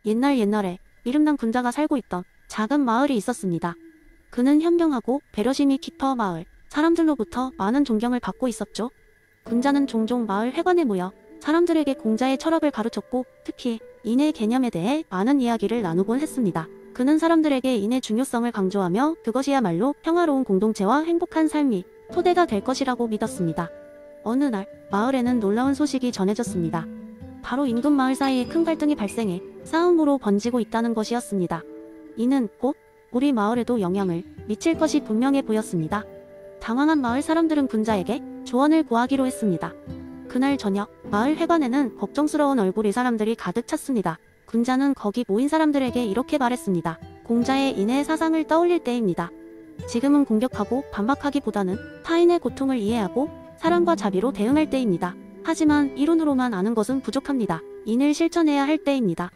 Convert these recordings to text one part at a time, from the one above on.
옛날에 이름난 군자가 살고 있던 작은 마을이 있었습니다. 그는 현명하고 배려심이 깊어 마을 사람들로부터 많은 존경을 받고 있었죠. 군자는 종종 마을 회관에 모여 사람들에게 공자의 철학을 가르쳤고 특히 인의 개념에 대해 많은 이야기를 나누곤 했습니다. 그는 사람들에게 인의 중요성을 강조하며 그것이야말로 평화로운 공동체와 행복한 삶이 토대가 될 것이라고 믿었습니다. 어느 날 마을에는 놀라운 소식이 전해졌습니다. 바로 인근 마을 사이에 큰 갈등이 발생해 싸움으로 번지고 있다는 것이었습니다. 이는 곧 우리 마을에도 영향을 미칠 것이 분명해 보였습니다. 당황한 마을 사람들은 군자에게 조언을 구하기로 했습니다. 그날 저녁 마을 회관에는 걱정스러운 얼굴의 사람들이 가득 찼습니다. 군자는 거기 모인 사람들에게 이렇게 말했습니다. 공자의 인의 사상을 떠올릴 때입니다. 지금은 공격하고 반박하기보다는 타인의 고통을 이해하고 사랑과 자비로 대응할 때입니다. 하지만 이론으로만 아는 것은 부족합니다. 인을 실천해야 할 때입니다.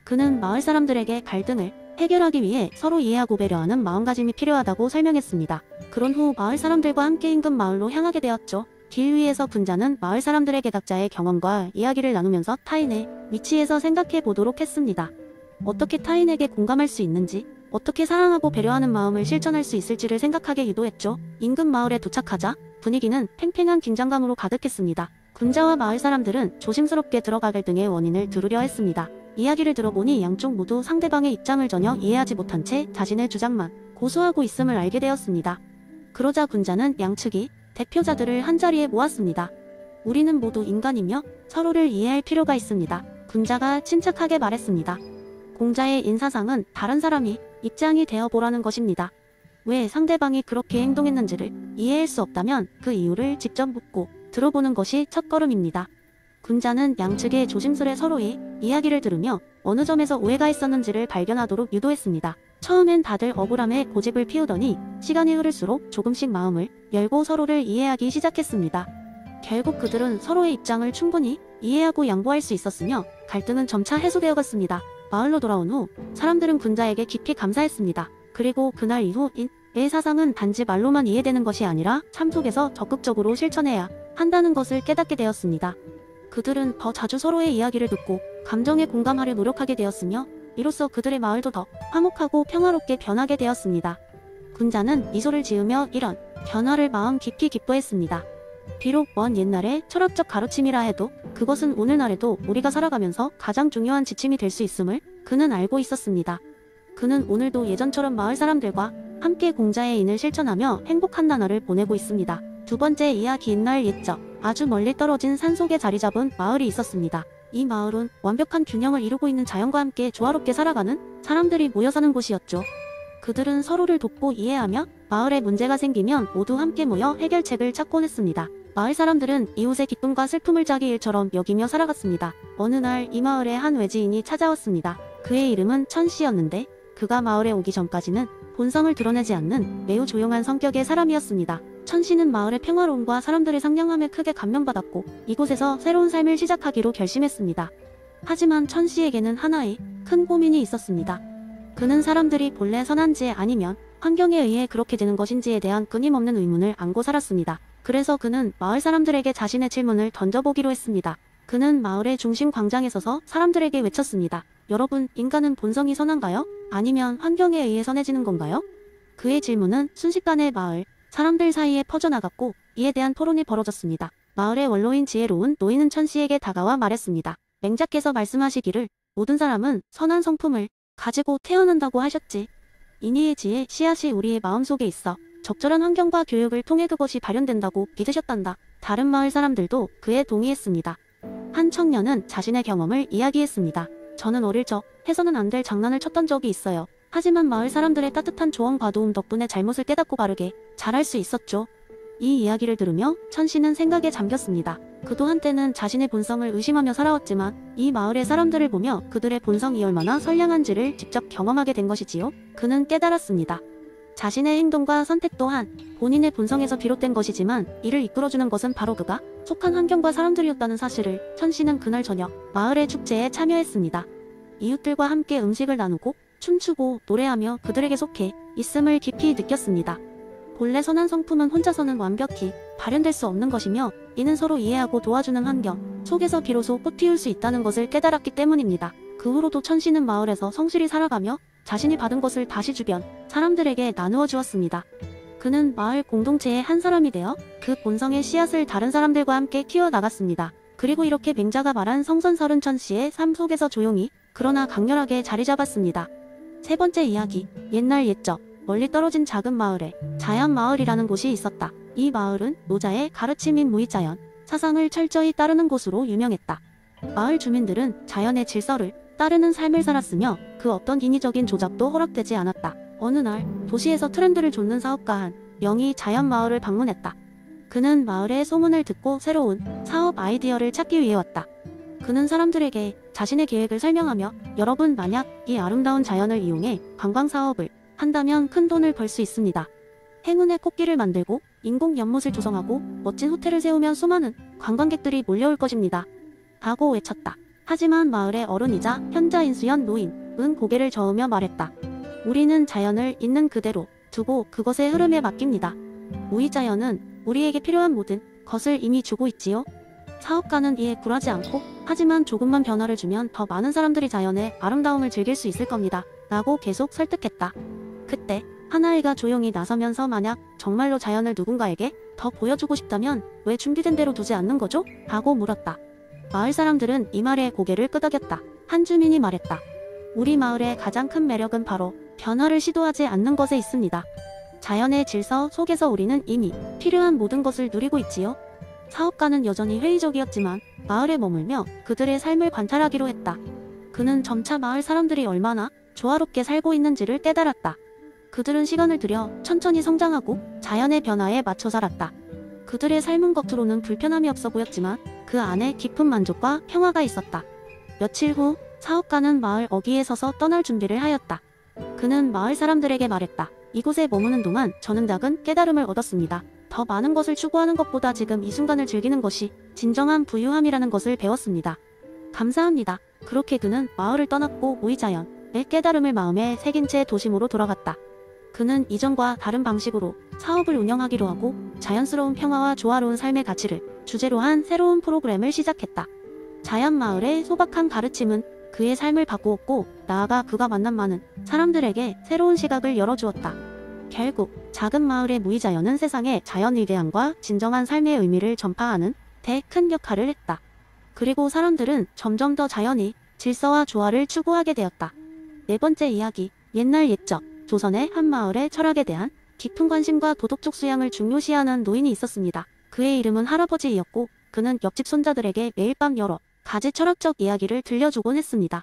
그는 마을 사람들에게 갈등을 해결하기 위해 서로 이해하고 배려하는 마음가짐이 필요하다고 설명했습니다. 그런 후 마을 사람들과 함께 인근 마을로 향하게 되었죠. 길 위에서 군자는 마을 사람들에게 각자의 경험과 이야기를 나누면서 타인의 위치에서 생각해 보도록 했습니다. 어떻게 타인에게 공감할 수 있는지, 어떻게 사랑하고 배려하는 마음을 실천할 수 있을지를 생각하게 유도했죠. 인근 마을에 도착하자 분위기는 팽팽한 긴장감으로 가득했습니다. 군자와 마을 사람들은 조심스럽게 들어가 갈등의 원인을 들으려 했습니다. 이야기를 들어보니 양쪽 모두 상대방의 입장을 전혀 이해하지 못한 채 자신의 주장만 고수하고 있음을 알게 되었습니다. 그러자 군자는 양측이 대표자들을 한자리에 모았습니다. 우리는 모두 인간이며 서로를 이해할 필요가 있습니다. 군자가 침착하게 말했습니다. 공자의 인사상은 다른 사람이 입장이 되어보라는 것입니다. 왜 상대방이 그렇게 행동했는지를 이해할 수 없다면 그 이유를 직접 묻고 들어보는 것이 첫걸음입니다. 군자는 양측의 조심스레 서로의 이야기를 들으며 어느 점에서 오해가 있었는지를 발견하도록 유도했습니다. 처음엔 다들 억울함에 고집을 피우더니 시간이 흐를수록 조금씩 마음을 열고 서로를 이해하기 시작했습니다. 결국 그들은 서로의 입장을 충분히 이해하고 양보할 수 있었으며 갈등은 점차 해소되어 갔습니다. 마을로 돌아온 후 사람들은 군자에게 깊이 감사했습니다. 그리고 그날 이후 인의 사상은 단지 말로만 이해되는 것이 아니라 삶 속에서 적극적으로 실천해야 한다는 것을 깨닫게 되었습니다. 그들은 더 자주 서로의 이야기를 듣고 감정에 공감하려 노력하게 되었으며 이로써 그들의 마을도 더 화목하고 평화롭게 변하게 되었습니다. 군자는 미소를 지으며 이런 변화를 마음 깊이 기뻐했습니다. 비록 먼 옛날의 철학적 가르침이라 해도 그것은 오늘날에도 우리가 살아가면서 가장 중요한 지침이 될 수 있음을 그는 알고 있었습니다. 그는 오늘도 예전처럼 마을 사람들과 함께 공자의 인을 실천하며 행복한 나날을 보내고 있습니다. 두 번째 이야기 옛날 옛적 아주 멀리 떨어진 산속에 자리 잡은 마을이 있었습니다. 이 마을은 완벽한 균형을 이루고 있는 자연과 함께 조화롭게 살아가는 사람들이 모여 사는 곳이었죠. 그들은 서로를 돕고 이해하며 마을에 문제가 생기면 모두 함께 모여 해결책을 찾곤 했습니다. 마을 사람들은 이웃의 기쁨과 슬픔을 자기 일처럼 여기며 살아갔습니다. 어느 날 이 마을에 한 외지인이 찾아왔습니다. 그의 이름은 천씨였는데 그가 마을에 오기 전까지는 본성을 드러내지 않는 매우 조용한 성격의 사람이었습니다. 천씨는 마을의 평화로움과 사람들의 상냥함에 크게 감명받았고 이곳에서 새로운 삶을 시작하기로 결심했습니다. 하지만 천씨에게는 하나의 큰 고민이 있었습니다. 그는 사람들이 본래 선한지 아니면 환경에 의해 그렇게 되는 것인지에 대한 끊임없는 의문을 안고 살았습니다. 그래서 그는 마을 사람들에게 자신의 질문을 던져보기로 했습니다. 그는 마을의 중심 광장에 서서 사람들에게 외쳤습니다. 여러분, 인간은 본성이 선한가요? 아니면 환경에 의해 선해지는 건가요? 그의 질문은 순식간에 마을 사람들 사이에 퍼져나갔고 이에 대한 토론이 벌어졌습니다. 마을의 원로인 지혜로운 노인은 천씨에게 다가와 말했습니다. 맹자께서 말씀하시기를 모든 사람은 선한 성품을 가지고 태어난다고 하셨지. 인의의 지혜 씨앗이 우리의 마음속에 있어 적절한 환경과 교육을 통해 그것이 발현된다고 믿으셨단다. 다른 마을 사람들도 그에 동의했습니다. 한 청년은 자신의 경험을 이야기했습니다. 저는 어릴 적 해서는 안 될 장난을 쳤던 적이 있어요. 하지만 마을 사람들의 따뜻한 조언과 도움 덕분에 잘못을 깨닫고 바르게 잘할 수 있었죠. 이 이야기를 들으며 천씨는 생각에 잠겼습니다. 그도 한때는 자신의 본성을 의심하며 살아왔지만 이 마을의 사람들을 보며 그들의 본성이 얼마나 선량한지를 직접 경험하게 된 것이지요. 그는 깨달았습니다. 자신의 행동과 선택 또한 본인의 본성에서 비롯된 것이지만 이를 이끌어주는 것은 바로 그가 속한 환경과 사람들이었다는 사실을 천씨는 그날 저녁 마을의 축제에 참여했습니다. 이웃들과 함께 음식을 나누고 춤추고 노래하며 그들에게 속해 있음을 깊이 느꼈습니다. 본래 선한 성품은 혼자서는 완벽히 발현될 수 없는 것이며 이는 서로 이해하고 도와주는 환경 속에서 비로소 꽃피울 수 있다는 것을 깨달았기 때문입니다. 그 후로도 천씨는 마을에서 성실히 살아가며 자신이 받은 것을 다시 주변 사람들에게 나누어 주었습니다. 그는 마을 공동체의 한 사람이 되어 그 본성의 씨앗을 다른 사람들과 함께 키워나갔습니다. 그리고 이렇게 맹자가 말한 성선설은 천씨의 삶 속에서 조용히 그러나 강렬하게 자리 잡았습니다. 세 번째 이야기, 옛날 옛적 멀리 떨어진 작은 마을에 자연마을이라는 곳이 있었다. 이 마을은 노자의 가르침인 무의자연, 사상을 철저히 따르는 곳으로 유명했다. 마을 주민들은 자연의 질서를 따르는 삶을 살았으며 그 어떤 인위적인 조작도 허락되지 않았다. 어느 날 도시에서 트렌드를 좇는 사업가 한 명이 자연마을을 방문했다. 그는 마을의 소문을 듣고 새로운 사업 아이디어를 찾기 위해 왔다. 그는 사람들에게 자신의 계획을 설명하며 여러분 만약 이 아름다운 자연을 이용해 관광사업을 한다면 큰 돈을 벌 수 있습니다. 행운의 꽃길을 만들고 인공 연못을 조성하고 멋진 호텔을 세우면 수많은 관광객들이 몰려올 것입니다. 라고 외쳤다. 하지만 마을의 어른이자 현자인수연 노인은 고개를 저으며 말했다. 우리는 자연을 있는 그대로 두고 그것의 흐름에 맡깁니다. 무의자연은 우리에게 필요한 모든 것을 이미 주고 있지요. 사업가는 이에 굴하지 않고 하지만 조금만 변화를 주면 더 많은 사람들이 자연의 아름다움을 즐길 수 있을 겁니다. 라고 계속 설득했다. 그때 한 아이가 조용히 나서면서 만약 정말로 자연을 누군가에게 더 보여주고 싶다면 왜 준비된 대로 두지 않는 거죠? 라고 물었다. 마을 사람들은 이 말에 고개를 끄덕였다. 한 주민이 말했다. 우리 마을의 가장 큰 매력은 바로 변화를 시도하지 않는 것에 있습니다. 자연의 질서 속에서 우리는 이미 필요한 모든 것을 누리고 있지요. 사업가는 여전히 회의적이었지만 마을에 머물며 그들의 삶을 관찰하기로 했다. 그는 점차 마을 사람들이 얼마나 조화롭게 살고 있는지를 깨달았다. 그들은 시간을 들여 천천히 성장하고 자연의 변화에 맞춰 살았다. 그들의 삶은 겉으로는 불편함이 없어 보였지만 그 안에 깊은 만족과 평화가 있었다. 며칠 후 사업가는 마을 어귀에 서서 떠날 준비를 하였다. 그는 마을 사람들에게 말했다. 이곳에 머무는 동안 저는 작은 깨달음을 얻었습니다. 더 많은 것을 추구하는 것보다 지금 이 순간을 즐기는 것이 진정한 부유함이라는 것을 배웠습니다. 감사합니다. 그렇게 그는 마을을 떠났고 무의자연의 깨달음을 마음에 새긴 채 도심으로 돌아갔다. 그는 이전과 다른 방식으로 사업을 운영하기로 하고 자연스러운 평화와 조화로운 삶의 가치를 주제로 한 새로운 프로그램을 시작했다. 자연마을의 소박한 가르침은 그의 삶을 바꾸었고 나아가 그가 만난 많은 사람들에게 새로운 시각을 열어주었다. 결국 작은 마을의 무의자연은 세상에 자연 위대함과 진정한 삶의 의미를 전파하는 대 큰 역할을 했다. 그리고 사람들은 점점 더 자연이 질서와 조화를 추구하게 되었다. 네 번째 이야기, 옛날 옛적 조선의 한 마을의 철학에 대한 깊은 관심과 도덕적 수양을 중요시하는 노인이 있었습니다. 그의 이름은 할아버지이었고 그는 옆집 손자들에게 매일 밤 여러 가지 철학적 이야기를 들려주곤 했습니다.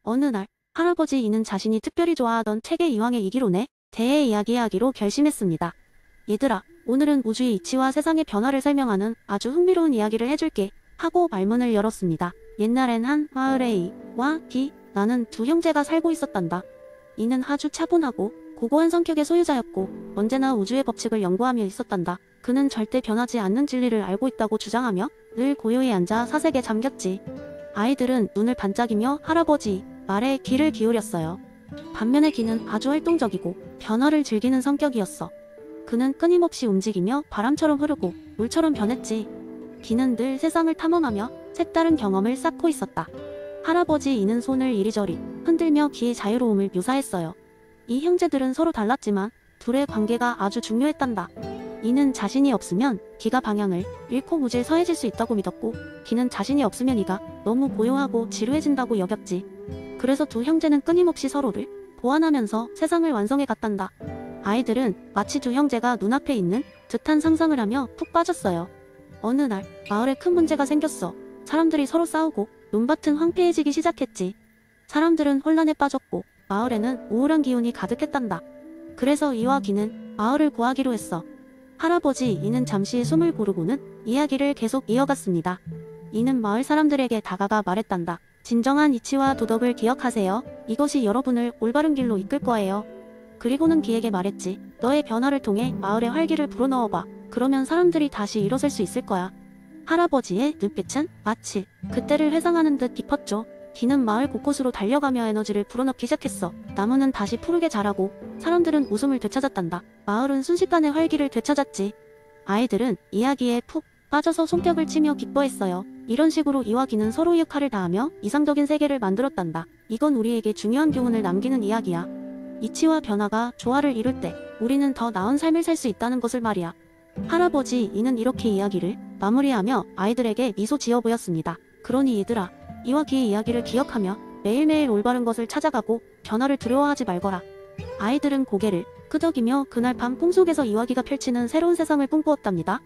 어느 날 할아버지 이는 자신이 특별히 좋아하던 책의 이황의 이기론에 대해 이야기하기로 결심했습니다. 얘들아, 오늘은 우주의 이치와 세상의 변화를 설명하는 아주 흥미로운 이야기를 해줄게 하고 말문을 열었습니다. 옛날엔 한 마을에 A와 B라는 두 형제가 살고 있었단다. 이는 아주 차분하고 고고한 성격의 소유자였고 언제나 우주의 법칙을 연구하며 있었단다. 그는 절대 변하지 않는 진리를 알고 있다고 주장하며 늘 고요히 앉아 사색에 잠겼지. 아이들은 눈을 반짝이며 할아버지 말에 귀를 기울였어요. 반면에 기는 아주 활동적이고 변화를 즐기는 성격이었어. 그는 끊임없이 움직이며 바람처럼 흐르고 물처럼 변했지. 기는 늘 세상을 탐험하며 색다른 경험을 쌓고 있었다. 할아버지 이는 손을 이리저리 흔들며 기의 자유로움을 묘사했어요. 이 형제들은 서로 달랐지만 둘의 관계가 아주 중요했단다. 이는 자신이 없으면 기가 방향을 잃고 무질서해질 수 있다고 믿었고 기는 자신이 없으면 이가 너무 고요하고 지루해진다고 여겼지. 그래서 두 형제는 끊임없이 서로를 보완하면서 세상을 완성해 갔단다. 아이들은 마치 두 형제가 눈앞에 있는 듯한 상상을 하며 푹 빠졌어요. 어느 날 마을에 큰 문제가 생겼어. 사람들이 서로 싸우고 논밭은 황폐해지기 시작했지. 사람들은 혼란에 빠졌고 마을에는 우울한 기운이 가득했단다. 그래서 이와 기는 마을을 구하기로 했어. 할아버지 이는 잠시 숨을 고르고는 이야기를 계속 이어갔습니다. 이는 마을 사람들에게 다가가 말했단다. 진정한 이치와 도덕을 기억하세요. 이것이 여러분을 올바른 길로 이끌 거예요. 그리고는 기에게 말했지. 너의 변화를 통해 마을의 활기를 불어넣어봐. 그러면 사람들이 다시 일어설 수 있을 거야. 할아버지의 눈빛은 마치 그때를 회상하는 듯 깊었죠. 기는 마을 곳곳으로 달려가며 에너지를 불어넣기 시작했어. 나무는 다시 푸르게 자라고 사람들은 웃음을 되찾았단다. 마을은 순식간에 활기를 되찾았지. 아이들은 이야기에 푹 빠져서 손뼉을 치며 기뻐했어요. 이런 식으로 이와기는 서로의 역할을 다하며 이상적인 세계를 만들었단다. 이건 우리에게 중요한 교훈을 남기는 이야기야. 이치와 변화가 조화를 이룰 때 우리는 더 나은 삶을 살 수 있다는 것을 말이야. 할아버지 이는 이렇게 이야기를 마무리하며 아이들에게 미소 지어 보였습니다. 그러니 얘들아, 이와기의 이야기를 기억하며 매일매일 올바른 것을 찾아가고 변화를 두려워하지 말거라. 아이들은 고개를 끄덕이며 그날 밤 꿈속에서 이와기가 펼치는 새로운 세상을 꿈꾸었답니다.